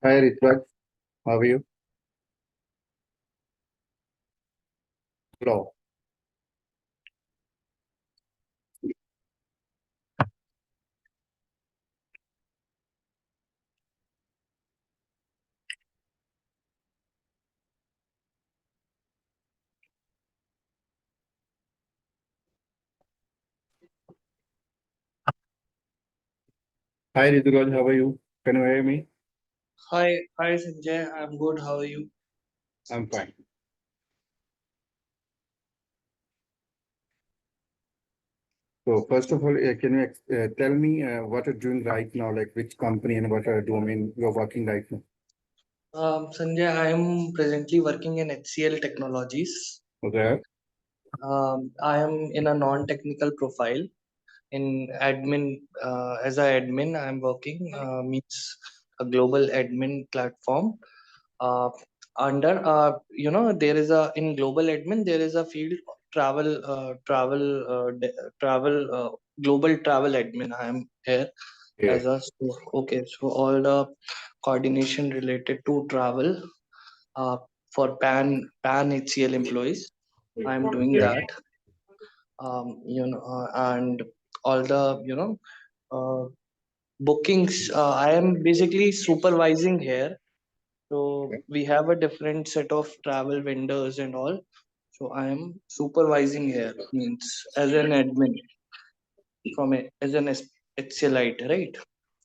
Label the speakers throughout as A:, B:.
A: Hi Ritvak, how are you? Hello. Hi Rituraj, how are you? Can you hear me?
B: Hi Sanjay, I'm good. How are you?
A: I'm fine. So first of all, can you tell me what you're doing right now, like which company and what domain you're working right now?
B: Sanjay, I am presently working in HCL Technologies.
A: Okay.
B: I am in a non-technical profile in admin. As a admin, I am working means a global admin platform. Uh, Under there is a in global admin there is a field travel global travel admin. I am here
A: Okay.
B: as a okay. So all the coordination related to travel uh, for pan HCL employees. I am doing
A: Yeah.
B: that. And all the bookings. I am basically supervising here. So
A: Okay.
B: we have a different set of travel vendors and all. So I am supervising here means as an admin as an HCLite, right?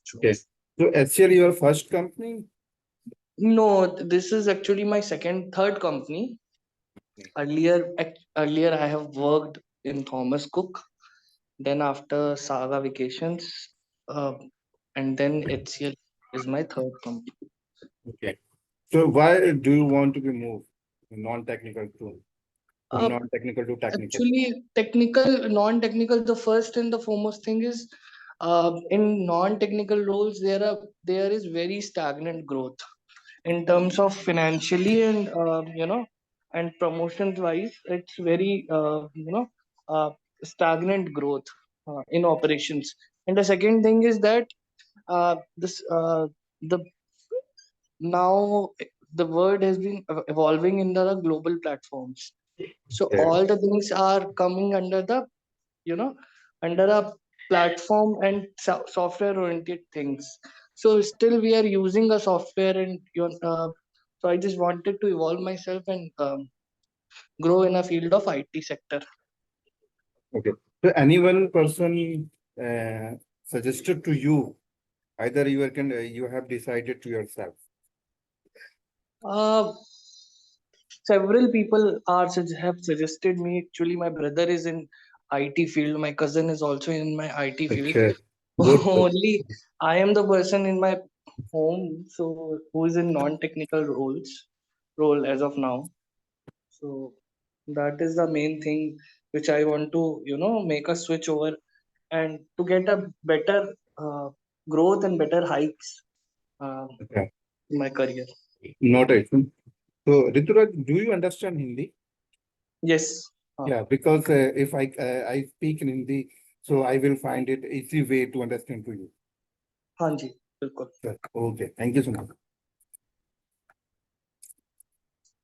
B: So
A: Okay. So HCL, your first company?
B: no, this is actually my third company. Earlier I have worked in Thomas Cook. Then after Saga Vacations, uh, and then HCL is my third company.
A: Okay. So why do you want to be moved non-technical to from
B: Uh,
A: non-technical to technical?
B: Actually, technical, non-technical. The first and the foremost thing is, in non-technical roles, there is very stagnant growth in terms of financially and and promotions wise. It's very stagnant growth in operations. And the second thing is that this the now the world has been evolving in the global platforms, so
A: Yeah.
B: all the things are coming under the you know under a platform and software oriented things. So still we are using a software, and so I just wanted to evolve myself and grow in a field of IT sector.
A: Okay. So any one person suggested to you, either you have decided to yourself.
B: uh, Several people have suggested me. Actually, my brother is in IT field, my cousin is also in my IT field.
A: Okay. Good.
B: Only I am the person in my home so who is in non-technical role as of now. So that is the main thing which I want to make a switch over and to get a better uh, growth and better hikes uh,
A: Okay.
B: in my career.
A: Noted. So, Rituraj, do you understand Hindi?
B: Yes.
A: Yeah, because if I speak in Hindi, so I will find it easy way to understand to you.
B: हाँ जी बिल्कुल.
A: Sure. Okay, thank you so much.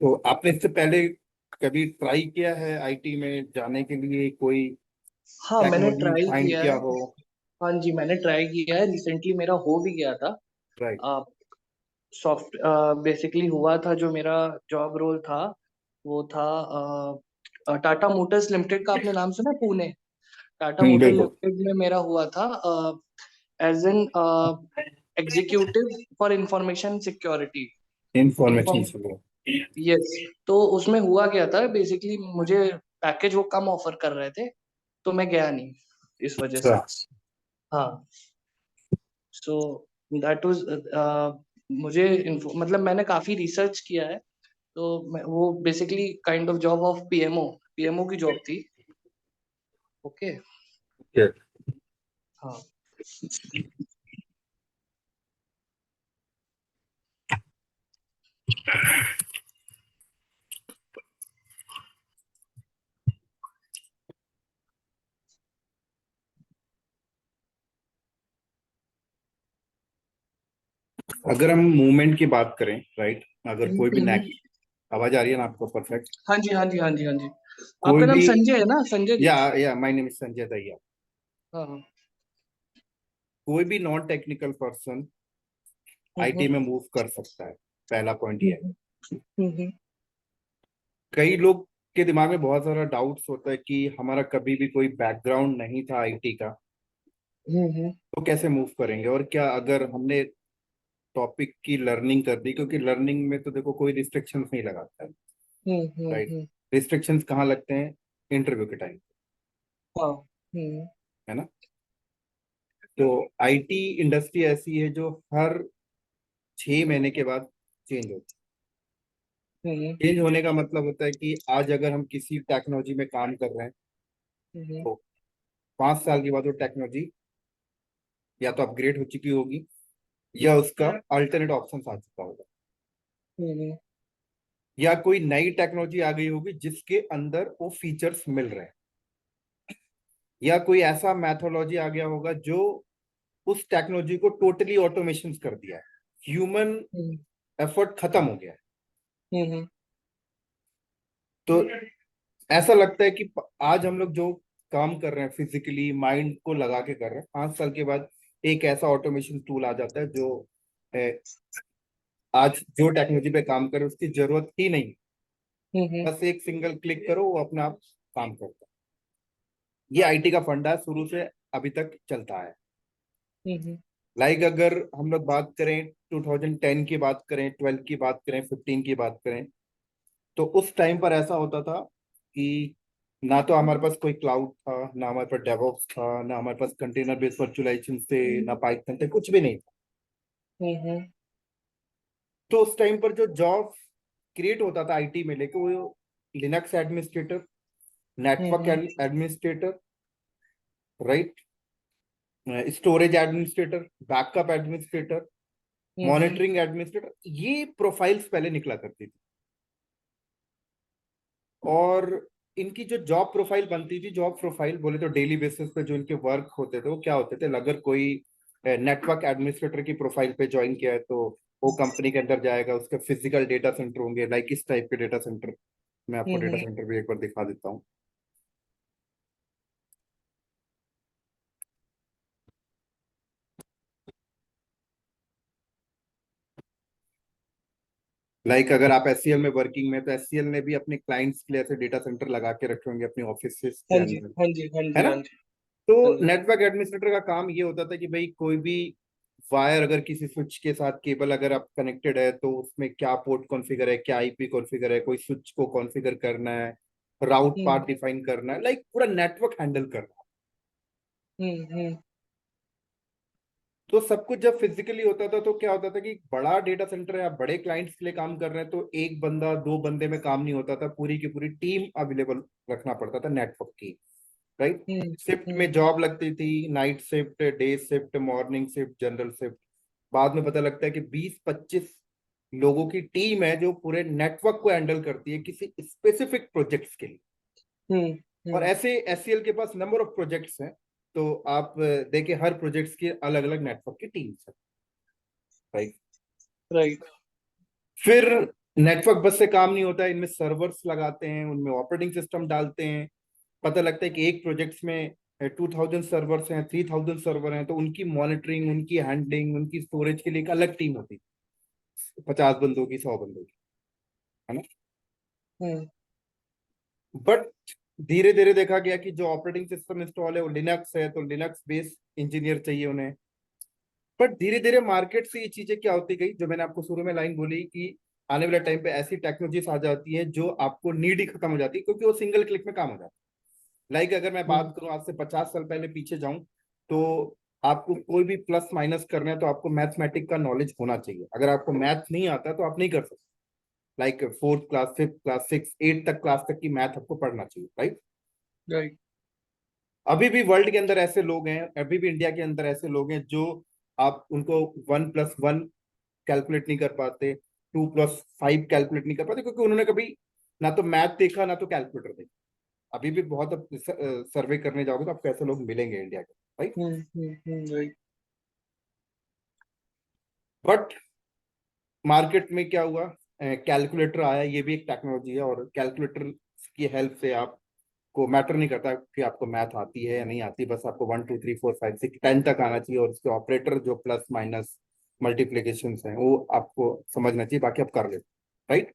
A: तो आपने इससे पहले कभी try किया है IT में जाने के लिए कोई
B: हाँ मैंने
A: टेक्नोलॉजी
B: ट्राई
A: फाइंड
B: किया
A: किया
B: है.
A: हो?
B: हाँ जी मैंने ट्राई किया है. रिसेंटली मेरा हो भी गया था.
A: राइट.
B: सॉफ्ट बेसिकली हुआ था. जो मेरा जॉब रोल था वो था टाटा मोटर्स लिमिटेड का. आपने नाम सुना है? पुणे टाटा मोटर
A: बिल्कुल.
B: लिमिटेड में मेरा हुआ था as an executive for information security.
A: Information
B: inform
A: से.
B: यस. तो उसमें हुआ क्या था बेसिकली, मुझे पैकेज वो कम ऑफर कर रहे थे तो मैं गया नहीं इस वजह से.
A: अच्छा.
B: हाँ. सो दैट वाज मुझे मतलब मैंने काफी रिसर्च किया है. तो वो basically kind of job of PMO की जॉब थी. ओके.
A: Okay.
B: हाँ.
A: अगर हम मूवमेंट की बात करें, राइट, अगर कोई भी नेक, आवाज आ रही है ना आपको परफेक्ट?
B: हाँ जी, हाँ जी, हाँ जी, हाँ जी।
A: कोई
B: आपका नाम
A: भी,
B: संजय है ना, संजय जी?
A: या my name is Sanjay Dahiya.
B: हाँ हाँ।
A: कोई भी non technical person
B: hmm,
A: IT में मूव कर सकता है, पहला पॉइंट ये है।
B: हम्म, हम्म,
A: कई लोग के दिमाग में बहुत सारा डाउट्स होता है कि हमारा कभी भी कोई बैकग्राउंड नहीं था आईटी का,
B: हम्म,
A: तो कैसे मूव करेंगे, और क्या अगर हमने टॉपिक की लर्निंग कर दी, क्योंकि लर्निंग में तो देखो कोई रिस्ट्रिक्शंस नहीं लगाता है, राइट।
B: हम्म।
A: रिस्ट्रिक्शंस कहाँ लगते हैं? इंटरव्यू के टाइम,
B: हाँ। हम्म,
A: है ना। तो आईटी इंडस्ट्री ऐसी है जो हर 6 महीने के बाद चेंज होती
B: हम्म,
A: है। चेंज होने का मतलब होता है कि आज अगर हम किसी टेक्नोलॉजी में काम कर रहे हैं,
B: हम्म,
A: तो 5 साल के बाद वो टेक्नोलॉजी या तो अपग्रेड हो चुकी होगी, या उसका अल्टरनेट ऑप्शन आ चुका होगा,
B: हम्म,
A: या कोई नई टेक्नोलॉजी आ गई होगी जिसके अंदर वो फीचर्स मिल रहे हैं, या कोई ऐसा मैथोलॉजी आ गया होगा जो उस टेक्नोलॉजी को टोटली ऑटोमेशन कर दिया है, ह्यूमन
B: हम्म,
A: एफर्ट खत्म हो गया है।
B: हम्म,
A: तो ऐसा लगता है कि आज हम लोग जो काम कर रहे हैं फिजिकली माइंड को लगा के कर रहे हैं, 5 साल के बाद एक ऐसा ऑटोमेशन टूल आ जाता है जो आज जो टेक्नोलॉजी पे काम करे उसकी जरूरत ही नहीं,
B: हम्म,
A: बस एक सिंगल क्लिक करो वो अपने आप काम करता है। ये आईटी का फंडा है, शुरू से अभी तक चलता है।
B: हम्म,
A: लाइक अगर हम लोग बात करें 2010 की बात करें, 12 की बात करें, 15 की बात करें, तो उस टाइम पर ऐसा होता था कि ना तो हमारे पास कोई क्लाउड था, ना हमारे पास डेवऑप्स था, ना हमारे पास कंटेनर बेस्ड वर्चुअलाइजेशन थे, ना पाइथन थे, कुछ भी नहीं था।
B: हम्म,
A: तो उस टाइम पर जो जॉब क्रिएट होता था आईटी में लेके, वो Linux administrator, network
B: hmm,
A: administrator, right, storage administrator, backup administrator,
B: hmm,
A: monitoring administrator, ये प्रोफाइल्स पहले निकला करती थी। और इनकी जो जॉब प्रोफाइल बनती थी, जॉब प्रोफाइल बोले तो डेली बेसिस पे जो इनके वर्क होते थे वो क्या होते थे, अगर कोई नेटवर्क एडमिनिस्ट्रेटर की प्रोफाइल पे ज्वाइन किया है तो वो कंपनी के अंदर जाएगा, उसके फिजिकल डेटा सेंटर होंगे, लाइक इस टाइप के डेटा सेंटर। मैं आपको डेटा
B: हम्म,
A: सेंटर भी एक बार दिखा देता हूँ। लाइक अगर आप एससीएल में वर्किंग में, तो एससीएल ने भी अपने क्लाइंट्स के लिए ऐसे डेटा सेंटर लगा के रखे होंगे अपने ऑफिस के
B: हाँ जी,
A: अंदर,
B: हाँ जी, हाँ
A: है
B: जी,
A: ना।
B: हाँ जी,
A: तो
B: हाँ जी।
A: नेटवर्क एडमिनिस्ट्रेटर का काम ये होता था कि भाई कोई भी वायर अगर किसी स्विच के साथ केबल अगर आप कनेक्टेड है तो उसमें क्या पोर्ट कॉन्फ़िगर है, क्या आईपी कॉन्फ़िगर है, कोई स्विच को कॉन्फ़िगर करना है, राउट
B: हम्म,
A: पाथ डिफाइन करना है, लाइक पूरा नेटवर्क हैंडल करना है।
B: हम्म,
A: तो सब कुछ जब फिजिकली होता था तो क्या होता था कि बड़ा डेटा सेंटर है, आप बड़े क्लाइंट्स के लिए काम कर रहे हैं, तो एक बंदा दो बंदे में काम नहीं होता था, पूरी की पूरी टीम अवेलेबल रखना पड़ता था नेटवर्क की, राइट।
B: हम्म,
A: शिफ्ट
B: हम्म,
A: में जॉब लगती थी, night shift, day shift, morning shift, general shift. बाद में पता लगता है कि 20-25 लोगों की टीम है जो पूरे नेटवर्क को हैंडल करती है किसी स्पेसिफिक प्रोजेक्ट्स के लिए।
B: हम्म,
A: और
B: हम्म,
A: ऐसे एससीएल के पास नंबर ऑफ प्रोजेक्ट्स हैं, तो आप देखिए हर प्रोजेक्ट्स की अलग अलग नेटवर्क की टीम्स है, राइट।
B: राइट।
A: फिर नेटवर्क बस से काम नहीं होता है, इनमें सर्वर्स लगाते हैं, उनमें ऑपरेटिंग सिस्टम डालते हैं। पता लगता है कि एक प्रोजेक्ट्स में 2000 सर्वर्स हैं, 3000 सर्वर हैं, तो उनकी मॉनिटरिंग, उनकी हैंडलिंग, उनकी स्टोरेज के लिए एक अलग टीम होती है, 50 बंदों की, 100 बंदों की, है ना।
B: हम्म,
A: बट धीरे धीरे देखा गया कि जो ऑपरेटिंग सिस्टम इंस्टॉल है वो लिनक्स है, तो लिनक्स बेस्ड इंजीनियर चाहिए उन्हें। बट धीरे धीरे मार्केट से ये चीजें क्या होती गई, जो मैंने आपको शुरू में लाइन बोली कि आने वाले टाइम पे ऐसी टेक्नोलॉजीज आ जाती है जो आपको नीड ही खत्म हो जाती है, क्योंकि वो सिंगल क्लिक में काम हो जाता है। लाइक अगर मैं
B: हम्म,
A: बात करूं आज से 50 साल पहले पीछे जाऊं, तो आपको कोई भी प्लस माइनस करना है तो आपको मैथमेटिक का नॉलेज होना चाहिए, अगर आपको मैथ नहीं आता तो आप नहीं कर सकते। Like fourth class, fifth class, six, eight तक क्लास तक की मैथ आपको पढ़ना चाहिए, राइट।
B: राइट।
A: अभी भी वर्ल्ड के अंदर ऐसे लोग हैं, अभी भी इंडिया के अंदर ऐसे लोग हैं जो आप उनको 1+1 कैलकुलेट नहीं कर पाते, 2+5 कैलकुलेट नहीं कर पाते, क्योंकि उन्होंने कभी ना तो मैथ देखा ना तो कैलकुलेटर देखा। अभी भी बहुत, अब सर्वे करने जाओगे तो आपको ऐसे लोग मिलेंगे इंडिया के, राइट।
B: राइट।
A: बट मार्केट में क्या हुआ, कैलकुलेटर आया, ये भी एक टेक्नोलॉजी है, और कैलकुलेटर की हेल्प से आपको मैटर नहीं करता कि आपको मैथ आती है या नहीं आती, बस आपको 1 2 3 4 5 6 10 तक आना चाहिए, और उसके ऑपरेटर जो प्लस माइनस मल्टीप्लीकेशन है वो आपको समझना चाहिए, बाकी आप कर लेते, राइट।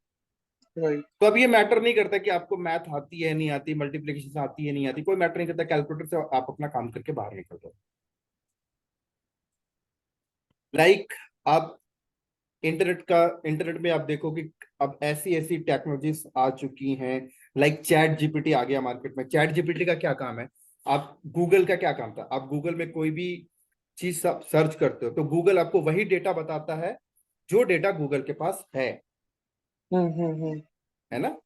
B: Right.
A: तो अब ये मैटर नहीं करता कि आपको मैथ आती है नहीं आती, मल्टीप्लीकेशन आती है नहीं आती, कोई मैटर नहीं करता, कैलकुलेटर से आप अपना काम करके बाहर निकल जाओ। लाइक आप इंटरनेट में आप देखो कि अब ऐसी ऐसी टेक्नोलॉजीज आ चुकी हैं, लाइक चैट जीपीटी आ गया मार्केट में। चैट जीपीटी का क्या काम है, आप गूगल का क्या काम था, आप गूगल में कोई भी चीज सर्च करते हो तो गूगल आपको वही डेटा बताता है जो डेटा गूगल के पास
B: Mm-hmm.
A: है ना।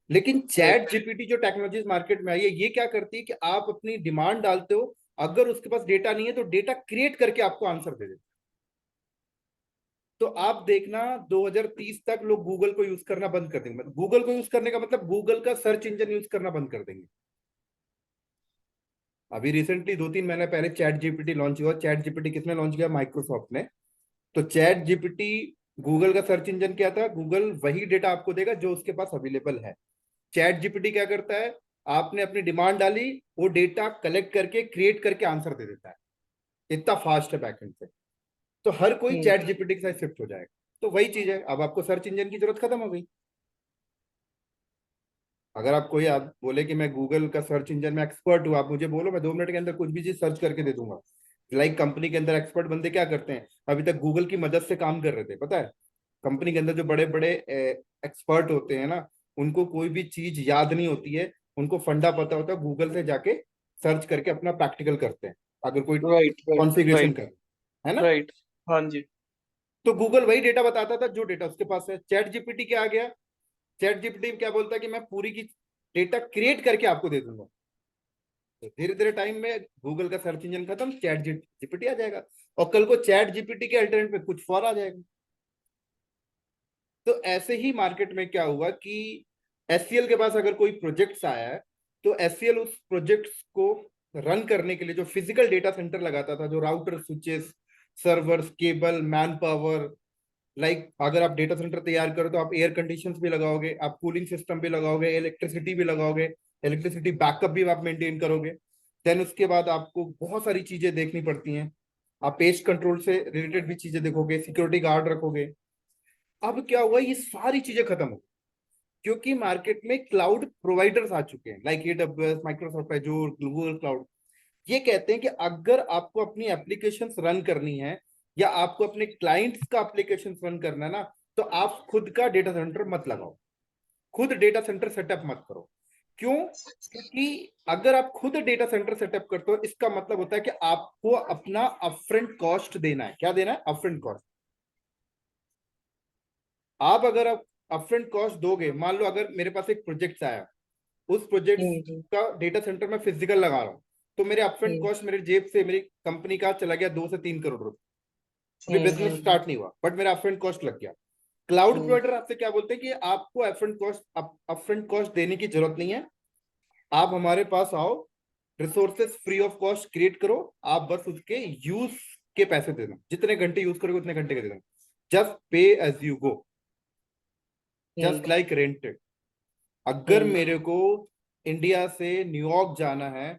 A: लेकिन
B: Right.
A: चैट जीपीटी जो टेक्नोलॉजीज मार्केट में आई है, ये क्या करती है कि आप अपनी डिमांड डालते हो, अगर उसके पास डेटा नहीं है तो डेटा क्रिएट करके आपको आंसर दे देता है। तो आप देखना 2030 तक लोग गूगल को यूज करना बंद कर देंगे, मतलब गूगल को यूज करने का मतलब गूगल का सर्च इंजन यूज करना बंद कर देंगे। अभी रिसेंटली 2 3 महीने पहले चैट जीपीटी लॉन्च हुआ। चैट जीपीटी किसने लॉन्च किया, माइक्रोसॉफ्ट ने। तो चैट जीपीटी गूगल का सर्च इंजन क्या था, गूगल वही डेटा आपको देगा जो उसके पास अवेलेबल है। चैट जीपीटी क्या करता है, आपने अपनी डिमांड डाली, वो डेटा कलेक्ट करके क्रिएट करके आंसर दे देता है, इतना फास्ट है बैकएंड से। तो हर कोई
B: Mm.
A: चैट जीपीटी के साथ शिफ्ट हो जाएगा। तो वही चीज है, अब आपको सर्च इंजन की जरूरत खत्म हो गई। अगर आप कोई आप बोले कि मैं गूगल का सर्च इंजन में एक्सपर्ट हूँ, आप मुझे बोलो, मैं 2 मिनट के अंदर कुछ भी चीज सर्च करके दे दूंगा। लाइक कंपनी के अंदर एक्सपर्ट बंदे क्या करते हैं, अभी तक गूगल की मदद से काम कर रहे थे, पता है। कंपनी के अंदर जो बड़े बड़े एक्सपर्ट होते हैं ना, उनको कोई भी चीज याद नहीं होती है, उनको फंडा पता होता है, गूगल से जाके सर्च करके अपना प्रैक्टिकल करते हैं, अगर कोई
B: Right. Right.
A: Configuration
B: Right.
A: कर, है ना।
B: Right. हाँ जी.
A: तो गूगल वही डेटा बताता था जो डेटा उसके पास है। चैट जीपीटी क्या आ गया, चैट जीपीटी क्या बोलता है कि मैं पूरी की डेटा क्रिएट करके आपको दे दूंगा। तो धीरे धीरे टाइम में गूगल का सर्च इंजन खत्म, चैट जीपीटी आ जाएगा, और कल को चैट जीपीटी के अल्टरनेट पे कुछ और आ जाएगा। तो ऐसे ही मार्केट में क्या हुआ कि एससीएल के पास अगर कोई प्रोजेक्ट्स आया है, तो एससीएल उस प्रोजेक्ट्स को रन करने के लिए जो फिजिकल डेटा सेंटर लगाता था, जो router switches servers cable man power, like अगर आप डेटा सेंटर तैयार करो तो आप एयर कंडीशंस भी लगाओगे, आप कूलिंग सिस्टम भी लगाओगे, इलेक्ट्रिसिटी भी लगाओगे, इलेक्ट्रिसिटी बैकअप भी आप मेंटेन करोगे। देन उसके बाद आपको बहुत सारी चीजें देखनी पड़ती हैं, आप पेज कंट्रोल से रिलेटेड भी चीजें देखोगे, सिक्योरिटी गार्ड रखोगे। अब क्या हुआ, ये सारी चीजें खत्म हो गई, क्योंकि मार्केट में क्लाउड प्रोवाइडर्स आ चुके हैं, like AWS, Microsoft Azure, Google cloud. ये कहते हैं कि अगर आपको अपनी एप्लीकेशंस रन करनी है, या आपको अपने क्लाइंट्स का एप्लीकेशंस रन करना है ना, तो आप खुद का डेटा सेंटर मत लगाओ, खुद डेटा सेंटर सेटअप मत करो। क्यों, क्योंकि अगर आप खुद डेटा सेंटर सेटअप करते हो, इसका मतलब होता है कि आपको अपना अपफ्रंट कॉस्ट देना है। क्या देना है, अपफ्रंट कॉस्ट। आप अगर आप अपफ्रंट कॉस्ट दोगे, मान लो अगर मेरे पास एक प्रोजेक्ट आया, उस प्रोजेक्ट
B: हम्म.
A: का डेटा सेंटर मैं फिजिकल लगा रहा हूँ, तो मेरे अपफ्रंट
B: हम्म.
A: कॉस्ट मेरे जेब से, मेरी कंपनी का चला गया 2 से 3 करोड़ रुपए। अभी बिजनेस
B: हम्म.
A: स्टार्ट नहीं हुआ, बट मेरा अपफ्रंट कॉस्ट लग गया। क्लाउड
B: हम्म.
A: प्रोवाइडर आपसे क्या बोलते हैं कि आपको अपफ्रंट कॉस्ट देने की जरूरत नहीं है, आप हमारे पास आओ, resources free of cost create करो, आप बस उसके यूज के पैसे दे दो, जितने घंटे यूज करोगे उतने घंटे के दे दो, just pay as you go, just
B: hmm.
A: Like rented. अगर
B: हम्म.
A: मेरे को इंडिया से न्यूयॉर्क जाना है,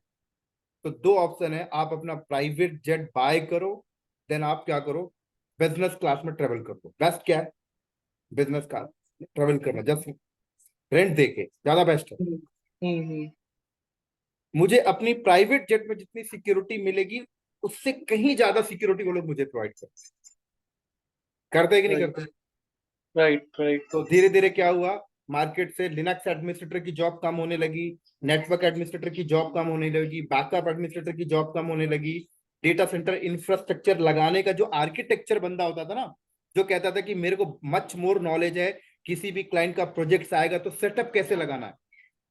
A: तो 2 ऑप्शन है, आप अपना प्राइवेट जेट बाय करो, देन आप क्या करो, बिजनेस क्लास में ट्रेवल कर दो। बेस्ट क्या है, बिजनेस क्लास में ट्रेवल करना, जस्ट रेंट देके ज्यादा बेस्ट है।
B: हम्म. हम्म.
A: मुझे अपनी प्राइवेट जेट में जितनी सिक्योरिटी मिलेगी, उससे कहीं ज्यादा सिक्योरिटी वो लोग मुझे प्रोवाइड करते हैं कि नहीं
B: Right.
A: करते।
B: Right. Right.
A: तो धीरे धीरे क्या हुआ, मार्केट से लिनक्स एडमिनिस्ट्रेटर की जॉब कम होने लगी, नेटवर्क एडमिनिस्ट्रेटर की जॉब कम होने लगी, बैकअप एडमिनिस्ट्रेटर की जॉब कम होने लगी। डेटा सेंटर इंफ्रास्ट्रक्चर लगाने का जो आर्किटेक्चर बंदा होता था ना, जो कहता था कि मेरे को मच मोर नॉलेज है, किसी भी क्लाइंट का प्रोजेक्ट आएगा तो सेटअप कैसे लगाना है,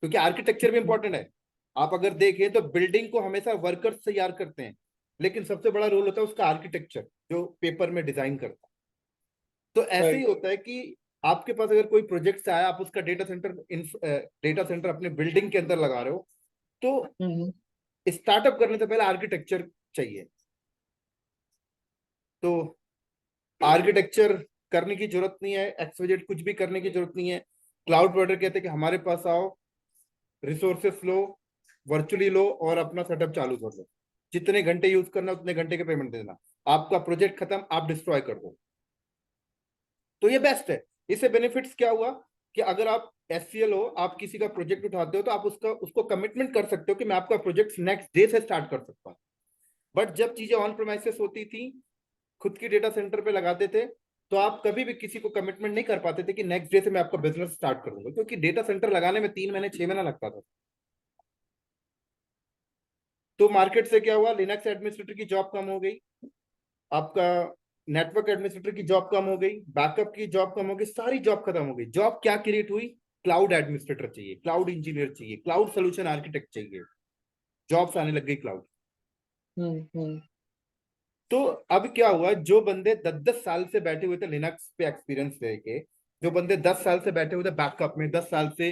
A: क्योंकि आर्किटेक्चर भी इंपॉर्टेंट है। आप अगर देखें तो बिल्डिंग को हमेशा वर्कर्स तैयार करते हैं, लेकिन सबसे बड़ा रोल होता है उसका आर्किटेक्चर, जो पेपर में डिजाइन करता है। तो ऐसे ही
B: Right.
A: होता है कि आपके पास अगर कोई प्रोजेक्ट आया, आप उसका डेटा सेंटर अपने बिल्डिंग के अंदर लगा रहे हो, तो
B: हम्म.
A: स्टार्टअप करने से पहले आर्किटेक्चर चाहिए। तो आर्किटेक्चर करने की जरूरत नहीं है, एक्सवाइजेड कुछ भी करने की जरूरत नहीं है। क्लाउड प्रोवाइडर कहते हैं कि हमारे पास आओ, रिसोर्सेस लो, वर्चुअली लो और अपना सेटअप चालू कर लो, जितने घंटे यूज करना उतने घंटे के पेमेंट देना, आपका प्रोजेक्ट खत्म, आप डिस्ट्रॉय कर दो। तो ये बेस्ट है। इससे बेनिफिट्स क्या हुआ कि अगर आप एससीएल हो, आप किसी का प्रोजेक्ट उठाते हो तो आप उसको कमिटमेंट कर सकते हो कि मैं आपका प्रोजेक्ट नेक्स्ट डे से स्टार्ट कर सकता हूँ। बट जब चीजें ऑन प्रेमाइसेस होती थी, खुद की डेटा सेंटर पे लगाते थे, तो आप कभी भी किसी को कमिटमेंट नहीं कर पाते थे कि नेक्स्ट डे से मैं आपका बिजनेस स्टार्ट करूंगा, क्योंकि डेटा सेंटर लगाने में 3 महीने 6 महीना लगता था। तो मार्केट से क्या हुआ, लिनक्स एडमिनिस्ट्रेटर की जॉब कम हो गई, आपका नेटवर्क एडमिनिस्ट्रेटर की जॉब कम हो गई, बैकअप की जॉब कम हो गई, सारी जॉब खत्म हो गई। जॉब क्या क्रिएट हुई, क्लाउड एडमिनिस्ट्रेटर चाहिए, क्लाउड इंजीनियर चाहिए, क्लाउड सोल्यूशन आर्किटेक्ट चाहिए, जॉब्स आने लग गई क्लाउड।
B: हम्म।
A: तो अब क्या हुआ, जो बंदे 10-10 साल से बैठे हुए थे लिनक्स पे एक्सपीरियंस लेके, जो बंदे 10 साल से बैठे हुए थे बैकअप में, 10 साल से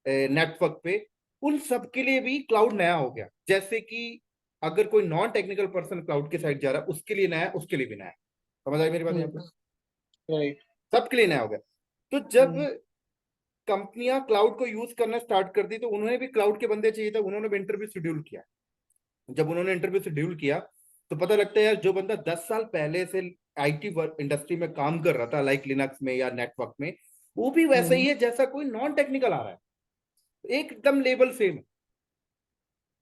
A: नेटवर्क पे, उन सब के लिए भी क्लाउड नया हो गया। जैसे कि अगर कोई नॉन टेक्निकल पर्सन क्लाउड के साइड जा रहा है, उसके लिए नया है, उसके लिए भी नया है। समझ आई मेरी बात यहाँ पे?
B: राइट।
A: सबके लिए नया हो गया। तो जब कंपनियां क्लाउड को यूज करना स्टार्ट कर दी, तो उन्होंने भी क्लाउड के बंदे चाहिए था, उन्होंने भी इंटरव्यू शेड्यूल किया। जब उन्होंने इंटरव्यू शेड्यूल किया, तो पता लगता है यार, जो बंदा 10 साल पहले से आईटी इंडस्ट्री में काम कर रहा था, लाइक लिनक्स में या नेटवर्क में, वो भी वैसा ही है जैसा कोई नॉन टेक्निकल आ रहा है, एकदम लेवल सेम।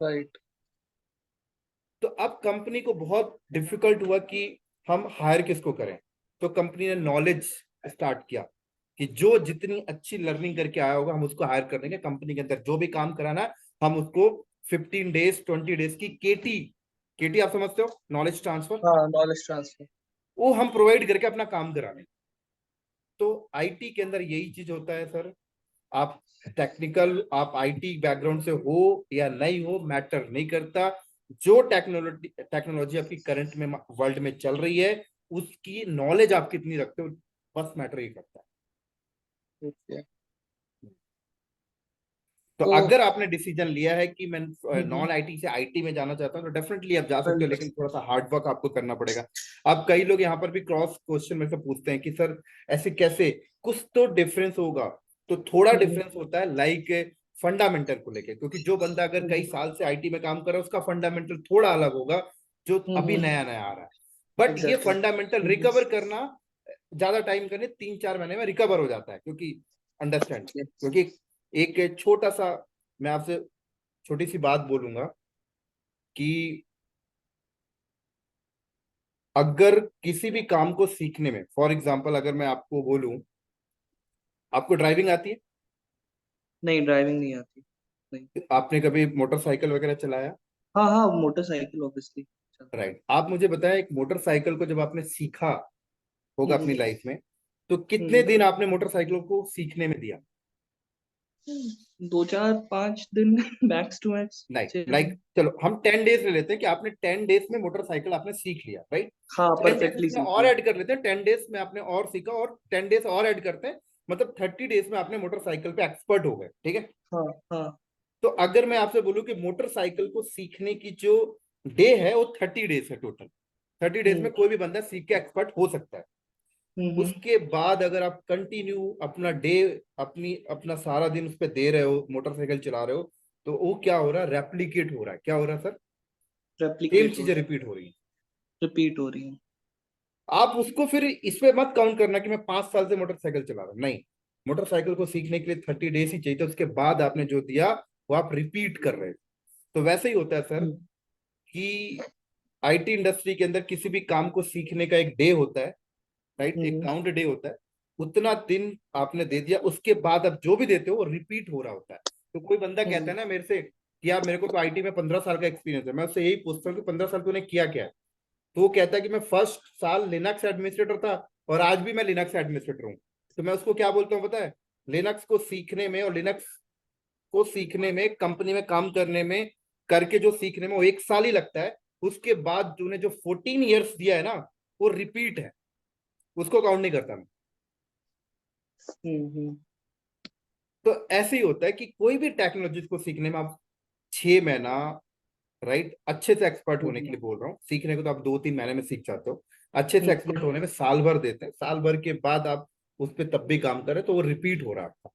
B: राइट।
A: तो अब कंपनी को बहुत डिफिकल्ट हुआ कि हम हायर किसको करें। तो कंपनी ने नॉलेज स्टार्ट किया कि जो जितनी अच्छी लर्निंग करके आया होगा हम उसको हायर कर देंगे। कंपनी के अंदर जो भी काम कराना है, हम उसको 15 डेज 20 डेज की केटी, केटी आप समझते हो, नॉलेज ट्रांसफर,
B: हाँ, नॉलेज ट्रांसफर।
A: वो हम प्रोवाइड करके अपना काम कराने। तो आईटी के अंदर यही चीज होता है सर। आप टेक्निकल, आप आईटी बैकग्राउंड से हो या नहीं हो, मैटर नहीं करता। जो टेक्नोलॉजी टेक्नोलॉजी आपकी करंट में वर्ल्ड में चल रही है, उसकी नॉलेज आप कितनी रखते हो, बस मैटर ही करता है।
B: ओके।
A: तो
B: तो
A: अगर आपने डिसीजन लिया है कि मैं
B: हम्म।
A: नॉन आईटी से आईटी में जाना चाहता हूँ, तो डेफिनेटली आप जा सकते हो,
B: राइट।
A: लेकिन थोड़ा सा हार्ड वर्क आपको करना पड़ेगा। अब कई लोग यहाँ पर भी क्रॉस क्वेश्चन मेरे से पूछते हैं कि सर ऐसे कैसे, कुछ तो डिफरेंस होगा। तो थोड़ा
B: हम्म।
A: डिफरेंस होता है, लाइक फंडामेंटल को लेके, क्योंकि जो बंदा अगर कई
B: हम्म।
A: साल से आईटी में काम कर रहा है, उसका फंडामेंटल थोड़ा अलग होगा, जो अभी
B: हम्म।
A: नया नया आ रहा है। बट ये
B: एग्जैक्टली।
A: फंडामेंटल रिकवर करना ज्यादा टाइम करने, 3-4 महीने में रिकवर हो जाता है, क्योंकि अंडरस्टैंड, क्योंकि एक छोटा सा, मैं आपसे छोटी सी बात बोलूंगा कि अगर किसी भी काम को सीखने में, फॉर एग्जांपल अगर मैं आपको बोलूं, आपको ड्राइविंग आती है?
B: नहीं, ड्राइविंग नहीं आती। नहीं।
A: आपने कभी मोटरसाइकिल वगैरह चलाया?
B: हाँ हाँ, मोटरसाइकिल ऑब्वियसली।
A: राइट। आप मुझे बताएं, एक मोटरसाइकिल को जब आपने सीखा होगा
B: हम्म।
A: अपनी लाइफ में, तो कितने
B: हम्म।
A: दिन आपने मोटरसाइकिलों को सीखने में दिया?
B: 2 4 5 दिन मैक्स टू मैक्स
A: लाइक
B: 6 दिन।
A: लाइक चलो हम 10 डेज ले लेते हैं कि आपने 10 डेज में मोटरसाइकिल आपने सीख लिया, राइट।
B: हाँ,
A: 10 डेज
B: परफेक्टली
A: में
B: सीख
A: और
B: लिया।
A: ऐड कर लेते हैं, 10 डेज में आपने और सीखा, और 10 डेज और ऐड करते हैं, मतलब 30 डेज में आपने मोटरसाइकिल पे एक्सपर्ट हो गए, ठीक है।
B: हाँ हाँ।
A: तो अगर मैं आपसे बोलूं कि मोटरसाइकिल को सीखने की जो डे है वो 30 डेज है टोटल, 30 डेज
B: हम्म।
A: में कोई भी बंदा सीख के एक्सपर्ट हो सकता है।
B: हम्म।
A: उसके बाद अगर आप कंटिन्यू अपना डे, अपना सारा दिन उस पर दे रहे हो, मोटरसाइकिल चला रहे हो, तो वो क्या हो रहा है, रेप्लीकेट हो रहा है। क्या हो रहा है सर? सेम
B: रेप्लिकेट हो
A: चीजें
B: रही है।
A: रिपीट हो रही हैं।
B: रिपीट हो रही है।
A: आप उसको फिर इस पे मत काउंट करना कि मैं 5 साल से मोटरसाइकिल चला रहा हूं, नहीं। मोटरसाइकिल को सीखने के लिए 30 डेज ही चाहिए था, उसके बाद आपने जो दिया वो आप रिपीट कर रहे हो। तो वैसे ही होता है सर,
B: हम्म।
A: कि आईटी इंडस्ट्री के अंदर किसी भी काम को सीखने का एक डे होता है, राइट, एक
B: हम्म।
A: काउंट डे होता है। उतना दिन आपने दे दिया, उसके बाद अब जो भी देते हो वो रिपीट हो रहा होता है। तो कोई बंदा कहता
B: हम्म।
A: है ना मेरे से कि यार मेरे को तो आईटी में 15 साल का एक्सपीरियंस है, मैं उससे यही पूछता हूँ कि 15 साल तूने किया क्या है? तो वो कहता है कि मैं फर्स्ट साल लिनक्स एडमिनिस्ट्रेटर था, और आज भी मैं लिनक्स एडमिनिस्ट्रेटर हूँ। तो मैं उसको क्या बोलता हूँ पता है, लिनक्स को सीखने में और लिनक्स को सीखने में, कंपनी में काम करने में, करके जो सीखने में वो 1 साल ही लगता है। उसके बाद तूने जो 14 ईयर्स दिया है ना, वो रिपीट है, उसको काउंट नहीं करता मैं।
B: हम्म।
A: तो ऐसे ही होता है कि कोई भी टेक्नोलॉजी को सीखने में आप 6 महीना, राइट, अच्छे से एक्सपर्ट होने के
B: हम्म
A: लिए बोल रहा हूँ, सीखने को तो आप 2-3 महीने में सीख जाते हो, अच्छे से
B: हम्म
A: एक्सपर्ट होने में साल भर देते हैं, साल भर के बाद आप उस पर तब भी काम करें तो वो रिपीट हो रहा है आपका।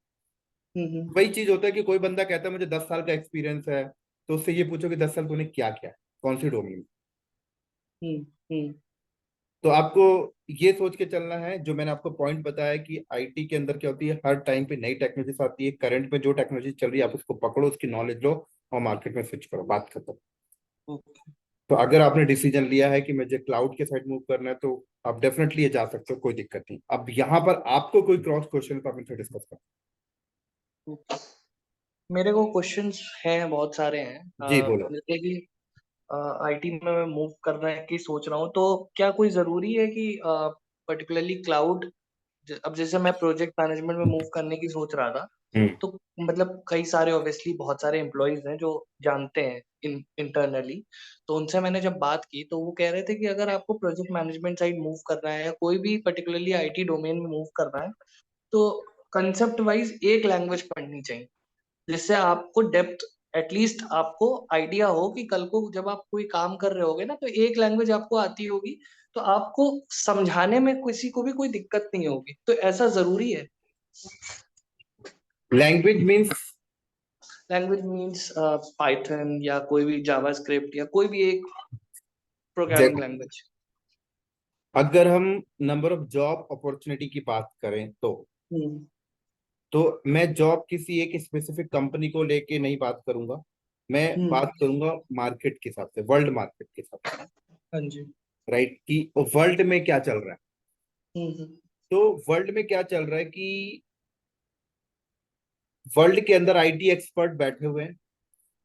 B: हम्म
A: वही चीज होता है कि कोई बंदा कहता है मुझे 10 साल का एक्सपीरियंस है, तो उससे ये पूछो कि 10 साल तूने क्या किया है, कौन सी डोमेन में।
B: हम्म हम्म
A: तो आपको ये सोच के चलना है, जो मैंने आपको पॉइंट बताया कि आईटी के अंदर क्या होती है, हर टाइम पे नई टेक्नोलॉजीज आती है, करंट में जो टेक्नोलॉजी चल रही है आप उसको पकड़ो, उसकी नॉलेज लो और मार्केट में स्विच करो, बात खत्म।
B: ओके
A: तो अगर आपने डिसीजन लिया है कि मुझे क्लाउड के साइड मूव करना है, तो आप डेफिनेटली ये जा सकते हो, कोई दिक्कत नहीं। अब यहाँ पर आपको कोई क्रॉस क्वेश्चन तो आप इनसे डिस्कस करो।
B: ओके। मेरे को क्वेश्चंस हैं, बहुत सारे हैं।
A: जी बोलो।
B: जैसे कि आईटी में मैं मूव करने की सोच रहा हूँ, तो क्या कोई जरूरी है कि पर्टिकुलरली क्लाउड, अब जैसे मैं प्रोजेक्ट मैनेजमेंट में मूव करने की सोच रहा था,
A: हम्म।
B: तो मतलब कई सारे ऑब्वियसली बहुत सारे एम्प्लॉयज हैं जो जानते हैं इंटरनली। तो उनसे मैंने जब बात की तो वो कह रहे थे कि अगर आपको प्रोजेक्ट मैनेजमेंट साइड मूव करना है या कोई भी पर्टिकुलरली आईटी डोमेन में मूव करना है, तो कंसेप्ट वाइज एक लैंग्वेज पढ़नी चाहिए, जिससे आपको डेप्थ, एटलीस्ट आपको आइडिया हो कि कल को जब आप कोई काम कर रहे होगे ना, तो एक लैंग्वेज आपको आती होगी, तो आपको समझाने में किसी को भी कोई दिक्कत नहीं होगी। तो ऐसा जरूरी है?
A: Language means?
B: Language means Python या कोई भी जावास्क्रिप्ट या कोई भी एक प्रोग्रामिंग लैंग्वेज।
A: अगर हम नंबर ऑफ जॉब अपॉर्चुनिटी की बात करें,
B: हम्म
A: तो मैं जॉब किसी एक स्पेसिफिक कंपनी को लेके नहीं बात करूंगा, मैं
B: हम्म
A: बात करूंगा मार्केट के हिसाब से, वर्ल्ड मार्केट के हिसाब से,
B: हाँ जी।
A: राइट, कि वर्ल्ड में क्या चल रहा है।
B: हम्म
A: तो वर्ल्ड में क्या चल रहा है कि वर्ल्ड के अंदर आईटी एक्सपर्ट बैठे हुए हैं,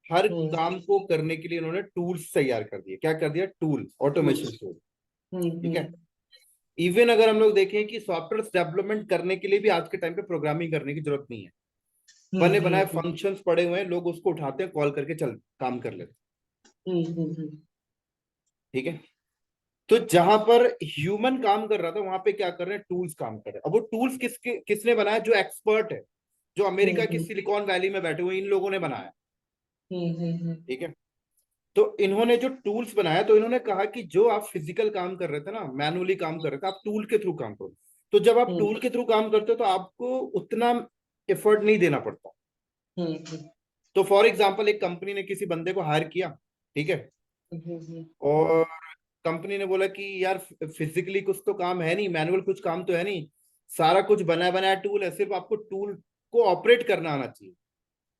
A: हर
B: हम्म
A: काम को करने के लिए इन्होंने टूल्स तैयार कर दिए, क्या कर दिया, टूल, ऑटोमेशन टूल। ठीक है।
B: हम्म
A: इवन अगर हम लोग देखें कि सॉफ्टवेयर डेवलपमेंट करने के लिए भी आज के टाइम पे प्रोग्रामिंग करने की जरूरत नहीं है, बने बनाए
B: हम्म
A: फंक्शंस पड़े हुए हैं, लोग उसको उठाते हैं, कॉल करके चल काम कर लेते हैं।
B: हम्म
A: ठीक है। तो जहां पर ह्यूमन काम कर रहा था, वहां पे क्या कर रहे हैं, टूल्स काम कर रहे हैं। अब वो टूल्स किसने बनाया, जो एक्सपर्ट है, जो अमेरिका की
B: हम्म
A: सिलिकॉन वैली में बैठे हुए इन लोगों ने बनाया।
B: हम्म
A: ठीक है। तो इन्होंने जो टूल्स बनाया, तो इन्होंने कहा कि जो आप फिजिकल काम कर रहे थे ना, मैनुअली काम कर रहे थे, आप टूल के थ्रू काम करो। तो जब आप
B: हम्म
A: टूल के थ्रू काम करते हो तो आपको उतना एफर्ट नहीं देना पड़ता।
B: हम्म
A: तो फॉर एग्जाम्पल, एक कंपनी ने किसी बंदे को हायर किया, ठीक है,
B: हम्म
A: और कंपनी ने बोला कि यार फिजिकली कुछ तो काम है नहीं, मैनुअल कुछ काम तो है नहीं, सारा कुछ बनाया बनाया टूल है, सिर्फ आपको टूल को ऑपरेट करना आना चाहिए।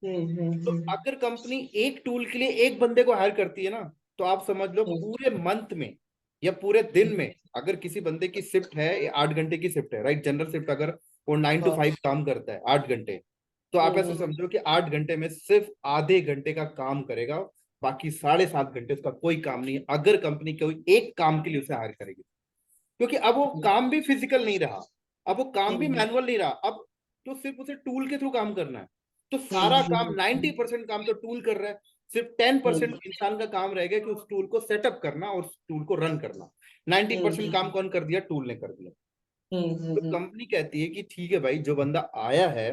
A: तो
B: हम्म
A: अगर कंपनी एक टूल के लिए एक बंदे को हायर करती है ना, तो आप समझ लो पूरे मंथ में या पूरे दिन में, अगर किसी बंदे की शिफ्ट है, 8 घंटे की शिफ्ट है, राइट, जनरल शिफ्ट, अगर वो 9 to 5 काम करता है 8 घंटे, तो आप ऐसे समझो कि 8 घंटे में सिर्फ आधे घंटे का काम करेगा, बाकी 7.5 घंटे उसका कोई काम नहीं है, अगर कंपनी कोई एक काम के लिए उसे हायर करेगी। क्योंकि अब वो काम भी फिजिकल नहीं रहा, अब वो काम भी मैनुअल नहीं रहा, अब तो सिर्फ उसे टूल के थ्रू काम करना है। तो सारा काम, 90% काम तो टूल कर रहा है, सिर्फ 10% इंसान का काम रह गया कि उस टूल को सेटअप करना और उस टूल को रन करना। 90% काम कौन कर दिया, टूल ने कर दिया। तो कंपनी कहती है कि ठीक है भाई, जो बंदा आया है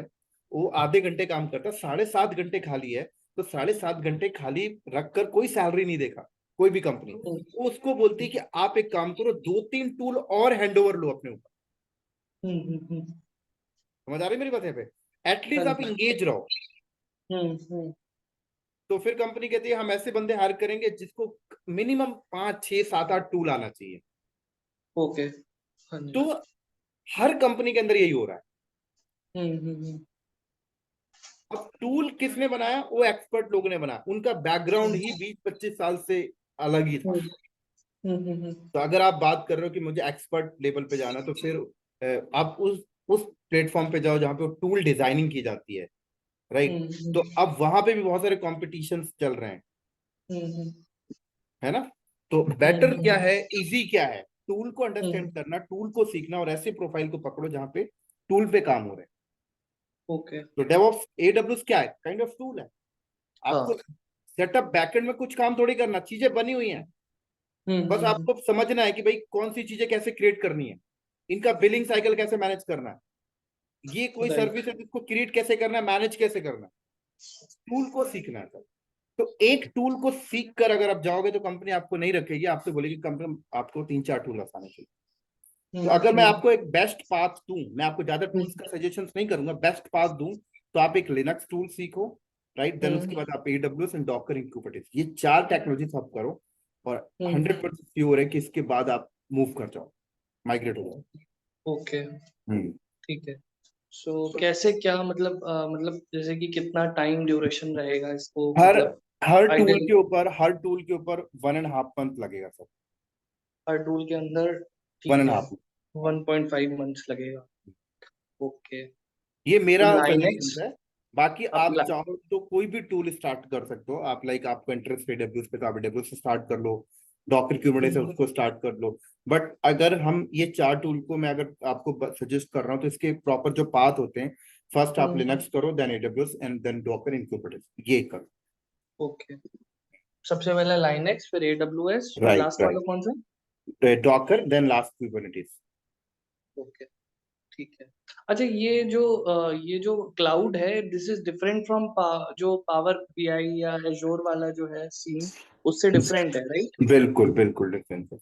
A: वो आधे घंटे काम करता है, 7.5 घंटे खाली है, तो 7.5 घंटे खाली रखकर कोई सैलरी नहीं देखा कोई भी कंपनी, वो उसको बोलती है कि आप एक काम करो, 2-3 टूल और हैंड ओवर लो अपने ऊपर। समझ आ रही है मेरी बात यहाँ पे, एटलीस्ट आप इंगेज रहो। तो फिर कंपनी कहती है हम ऐसे बंदे हायर करेंगे जिसको मिनिमम 5-6-7-8 टूल आना चाहिए।
B: ओके। हाँ जी।
A: तो हर कंपनी के अंदर यही हो रहा है।
B: हम्म
A: अब टूल किसने बनाया, वो एक्सपर्ट लोगों ने बनाया, उनका बैकग्राउंड ही 20-25 साल से अलग ही था।
B: हम्म
A: तो अगर आप बात कर रहे हो कि मुझे एक्सपर्ट लेवल पे जाना, तो फिर आप उस प्लेटफॉर्म पे जाओ जहाँ पे टूल डिजाइनिंग की जाती है, राइट। तो अब वहां पे भी बहुत सारे कॉम्पिटिशन चल रहे हैं,
B: हम्म
A: है ना। तो बेटर क्या है, इजी क्या है, टूल को अंडरस्टैंड करना, टूल को सीखना, और ऐसे प्रोफाइल को पकड़ो जहाँ पे टूल पे काम हो रहे हैं।
B: ओके।
A: तो डेवऑप्स, एडब्ल्यूएस क्या है, काइंड ऑफ टूल है।
B: हाँ।
A: आपको सेटअप बैकएंड में कुछ काम थोड़ी करना, चीजें बनी हुई हैं, बस
B: हम्म
A: आपको समझना है कि भाई कौन सी चीजें कैसे क्रिएट करनी है, इनका बिलिंग साइकिल कैसे मैनेज करना है, ये कोई
B: राइट।
A: सर्विस है जिसको क्रिएट कैसे करना है, मैनेज कैसे करना है, टूल को सीखना है सर। तो एक टूल को सीख कर अगर आप जाओगे तो कंपनी आपको नहीं रखेगी, आपसे बोलेगी कंपनी आपको 3-4 टूल आसाने चाहिए। तो अगर मैं आपको एक बेस्ट पाथ दूं, मैं आपको ज्यादा टूल्स का सजेशंस नहीं करूंगा, बेस्ट पाथ दूं, तो आप एक लिनक्स टूल सीखो, राइट, देन उसके बाद आप AWS and Docker in Kubernetes, ये 4 टेक्नोलॉजीज आप करो, और 100% श्योर है कि इसके बाद आप मूव कर जाओ, माइग्रेट हो जाओ।
B: ओके,
A: हम्म।
B: ठीक है। सो कैसे क्या मतलब मतलब जैसे कि कितना टाइम ड्यूरेशन रहेगा इसको,
A: हर
B: मतलब
A: हर टूल
B: आइडियली
A: के ऊपर, हर टूल के ऊपर 1.5 मंथ लगेगा सर।
B: हर टूल के अंदर,
A: वन
B: ठीक
A: एंड
B: है,
A: हाफ
B: 1.5 मंथ्स लगेगा। ओके।
A: ये
B: तो
A: मेरा सजेशन
B: लाइनेक्स
A: है। बाकी
B: आप
A: आप चाहो तो कोई भी टूल स्टार्ट कर सकते हो आप, लाइक आपको इंटरेस्ट एडब्ल्यूएस पे तो आप एडब्ल्यूएस से स्टार्ट कर लो, डॉकर क्यूबरनेटिस से उसको स्टार्ट कर लो। बट अगर हम ये 4 टूल को मैं अगर आपको सजेस्ट कर रहा हूँ तो इसके प्रॉपर जो पाथ होते हैं, फर्स्ट आप लिनक्स करो, then AWS and then Docker in Kubernetes, ये करो।
B: ओके, सबसे पहले लाइनेक्स, फिर एडब्ल्यूएस, फिर
A: राइट
B: लास्ट वाला
A: राइट,
B: कौन सा?
A: Docker then last Kubernetes.
B: Okay, ठीक है। अच्छा, ये जो क्लाउड है, दिस इज डिफरेंट फ्रॉम जो पावर बीआई या एजोर वाला जो है सीन, उससे डिफरेंट है, राइट?
A: बिल्कुल बिल्कुल डिफरेंस है।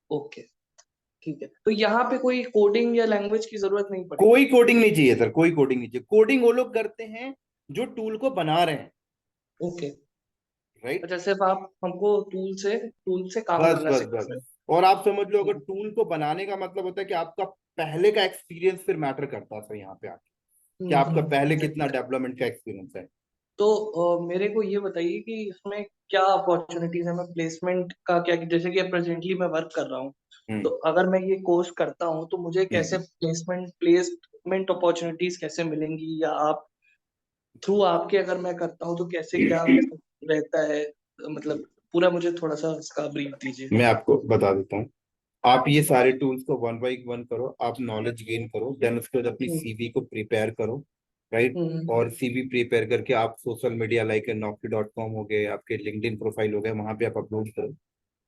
B: ओके, ठीक है। तो यहाँ पे कोई कोडिंग या लैंग्वेज की जरूरत नहीं पड़ेगी?
A: कोई कोडिंग नहीं चाहिए सर, कोई कोडिंग नहीं चाहिए। कोडिंग वो लोग करते हैं जो टूल को बना रहे हैं,
B: ओके,
A: राइट।
B: अच्छा, सिर्फ आप हमको टूल से काम
A: बस
B: करना
A: बस
B: सिखा
A: बस,
B: रहे हैं।
A: और आप समझ लो अगर
B: ठीक
A: टूल को बनाने का मतलब होता है कि आपका पहले का एक्सपीरियंस फिर मैटर करता है सर यहाँ पे आके, कि आपका पहले कितना
B: right।
A: डेवलपमेंट का एक्सपीरियंस है।
B: तो मेरे को ये बताइए कि इसमें क्या अपॉर्चुनिटीज है, मैं प्लेसमेंट का क्या, जैसे कि प्रेजेंटली मैं वर्क कर रहा हूँ, तो
A: हम्म
B: अगर मैं ये कोर्स करता हूँ तो मुझे कैसे
A: हम्म।
B: प्लेसमेंट अपॉर्चुनिटीज कैसे मिलेंगी, या आप थ्रू आपके अगर मैं करता हूँ तो कैसे क्या मतलब रहता है, मतलब पूरा मुझे थोड़ा सा इसका ब्रीफ दीजिए।
A: मैं आपको बता देता हूँ। आप ये सारे टूल्स को 1 बाय 1 करो, आप नॉलेज गेन करो, देन उसके बाद अपनी
B: हम्म
A: सीवी को प्रिपेयर करो, राइट।
B: हम्म
A: और सीवी प्रिपेयर करके आप सोशल मीडिया लाइक naukri.com हो गए, आपके लिंक्डइन प्रोफाइल हो गए, वहां पे आप अपलोड करो।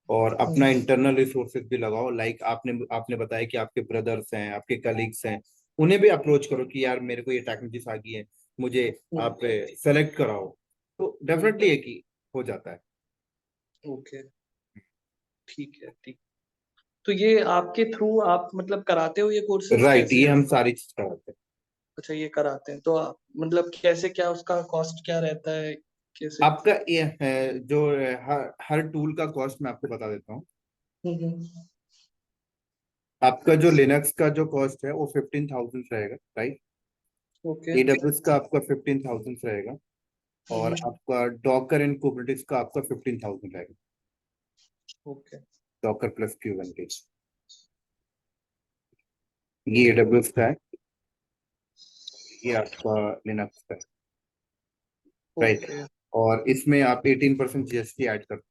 A: और अपना
B: हम्म
A: इंटरनल रिसोर्सेज भी लगाओ, लाइक आपने आपने बताया कि आपके ब्रदर्स हैं, आपके कलीग्स हैं, उन्हें भी अप्रोच करो कि यार मेरे को ये टेक्नोलॉजीज आ गई है, मुझे आप सेलेक्ट कराओ। तो डेफिनेटली है कि हो जाता है।
B: ओके, ठीक है, ठीक। तो ये आपके थ्रू आप मतलब कराते हो ये कोर्सेज
A: राइट,
B: कैसे?
A: ये हम सारी चीज कराते हैं।
B: अच्छा, ये कराते हैं तो आप मतलब कैसे, क्या उसका कॉस्ट क्या रहता है, कैसे?
A: आपका ये है जो हर टूल का कॉस्ट मैं आपको बता देता हूँ।
B: हम्म।
A: आपका जो लिनक्स का जो कॉस्ट है वो 15,000 रहेगा, राइट।
B: ओके।
A: एडब्ल्यूएस का आपका 15,000 रहेगा, और
B: हम्म।
A: आपका डॉकर एंड कुबरनेटिस का आपका 15,000 रहेगा,
B: ओके।
A: Docker plus Kubernetes. ये एडब्ल्यूएस का है, ये आपका लिनक्स का है, राइट।
B: ओके।
A: और इसमें आप 18% जीएसटी ऐड कर,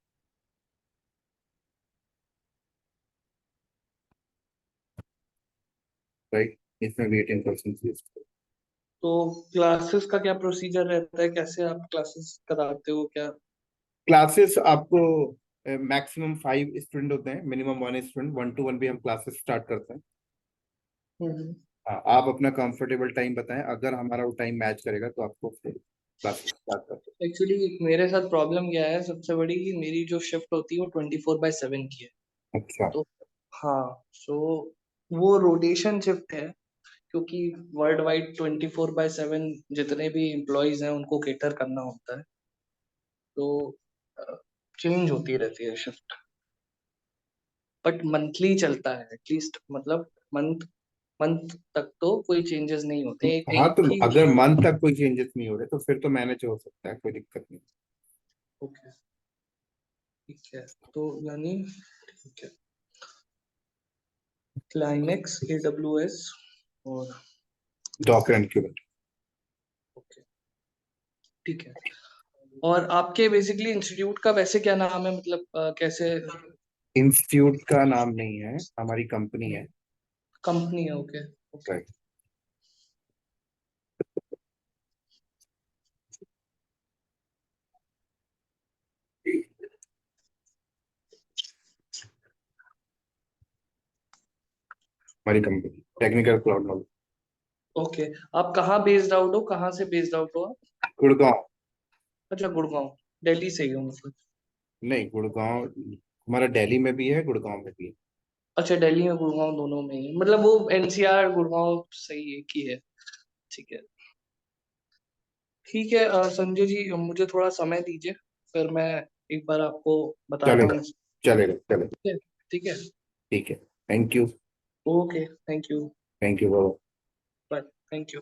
A: राइट, इसमें भी 18% जीएसटी।
B: तो क्लासेस का क्या प्रोसीजर रहता है, कैसे आप क्लासेस कराते हो क्या?
A: क्लासेस आपको मैक्सिमम 5 स्टूडेंट होते हैं, मिनिमम 1 स्टूडेंट, 1-to-1 भी हम क्लासेस स्टार्ट करते हैं।
B: हम्म।
A: हाँ, आप अपना कंफर्टेबल टाइम बताएं, अगर हमारा वो टाइम मैच करेगा तो आपको फिर क्लासेस स्टार्ट करते
B: एक्चुअली मेरे साथ प्रॉब्लम क्या है सबसे बड़ी, कि मेरी जो शिफ्ट होती है वो 24/7 की है।
A: हैं। अच्छा।
B: तो हाँ, सो वो रोटेशन शिफ्ट है, क्योंकि वर्ल्ड वाइड 24/7 जितने भी एम्प्लॉयज हैं उनको केटर करना होता है, तो चेंज होती रहती है शिफ्ट। बट मंथली चलता है एटलीस्ट, मतलब मंथ मंथ तक तो कोई चेंजेस नहीं होते, एक
A: हाँ,
B: एक
A: तो
B: ही।
A: अगर मंथ तक कोई चेंजेस नहीं हो रहे तो फिर तो मैनेज हो सकता है, कोई दिक्कत नहीं।
B: ओके, ठीक है। तो यानी ठीक है, लाइनेक्स, एडब्ल्यूएस और
A: डॉकर एंड क्यूबरनेटिस।
B: ओके, ठीक है। और आपके बेसिकली इंस्टीट्यूट का वैसे क्या नाम है, मतलब कैसे?
A: इंस्टीट्यूट का नाम नहीं है, हमारी कंपनी है।
B: कंपनी है, ओके। Okay,
A: right. हमारी company technical cloud knowledge.
B: Okay. आप कहाँ बेस्ड आउट हो, कहाँ से बेस्ड आउट हो आप?
A: गुड़गांव।
B: अच्छा, गुड़गांव। दिल्ली से ही हूँ मतलब।
A: नहीं, गुड़गांव हमारा दिल्ली में भी है, गुड़गांव में भी है।
B: अच्छा, दिल्ली में गुड़गांव दोनों में ही है। मतलब वो एनसीआर गुड़गांव सही एक ही है। ठीक है। ठीक है संजय जी, मुझे थोड़ा समय दीजिए, फिर मैं एक बार आपको बताता
A: चलेगा,
B: हूँ।
A: चलेगा, चलेगा।
B: ठीक है। ठीक है।
A: ठीक है। Thank you.
B: Okay, thank you.
A: Thank you बाबा।
B: बाय। Thank you.